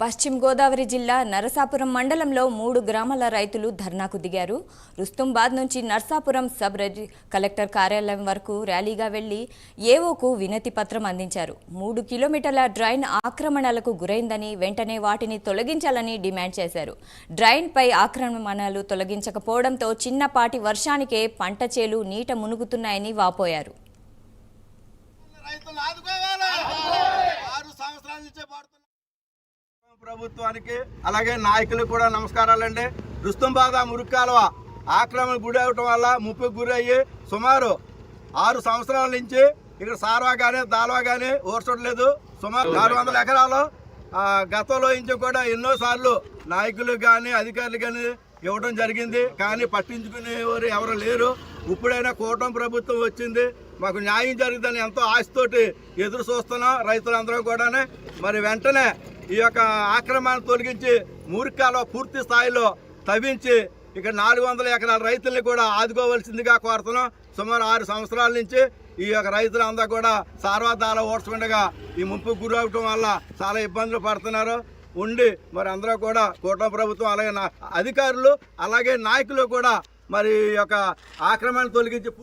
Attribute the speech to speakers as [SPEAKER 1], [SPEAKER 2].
[SPEAKER 1] పశ్చిమ గోదావరి జిల్లా నరసాపురం మండలంలో 3 గ్రామాల రైతులు ధర్నాకు దిగారు. రుస్తుంబాద్ నుంచి నరసాపురం సబ్ కలెక్టర్ కార్యాలయం వరకు ర్యాలీగా వెళ్లి ఏఓకు వినతి పత్రం అందించారు. 3 కిలోమీటర్ల డ్రైన్ ఆక్రమణలకు గురైందని వెంటనే వాటిని తొలగించాలని డిమాండ్ చేశారు. డ్రైన్పై ఆక్రమణలు తొలగించకపోవడంతో చిన్నపాటి వర్షానికే పంట చేలు నీట మునుగుతున్నాయని వాపోయారు.
[SPEAKER 2] ప్రభుత్వానికి అలాగే నాయకులకు కూడా నమస్కారాలండి. రుస్తుంబాద మురుగు కాలువ ఆక్రమణ గురి అవటం వల్ల ముప్పుకు గురి అయ్యి సుమారు 6 సంవత్సరాల నుంచి ఇక్కడ సార్వా కానీ దాల్వా కానీ ఓర్చట్లేదు. సుమారు 400 ఎకరాలు గతంలో నుంచి కూడా ఎన్నోసార్లు నాయకులు కానీ అధికారులు కానీ ఇవ్వడం జరిగింది. కానీ పట్టించుకునేవారు ఎవరు లేరు. ఇప్పుడైనా కూటమి ప్రభుత్వం వచ్చింది, మాకు న్యాయం జరుగుతుందని ఎంతో ఆశతోటి ఎదురు చూస్తున్నాం రైతులందరూ కూడా. మరి వెంటనే ఈ యొక్క ఆక్రమణ తొలగించి మురికాలో పూర్తి స్థాయిలో తవ్వించి ఇక్కడ 400 ఎకరాల రైతుల్ని కూడా ఆదుకోవాల్సిందిగా కోరుతున్నాం. సుమారు 6 సంవత్సరాల నుంచి ఈ యొక్క రైతులందరూ కూడా సార్వదాల ఓడ్చుకుండగా ఈ ముంపుకు గురవటం వల్ల చాలా ఇబ్బందులు పడుతున్నారు ఉండి మరి అందరూ కూడా కూటమి ప్రభుత్వం అలాగే అధికారులు అలాగే నాయకులు కూడా మరి ఈ యొక్క ఆక్రమణ తొలగించి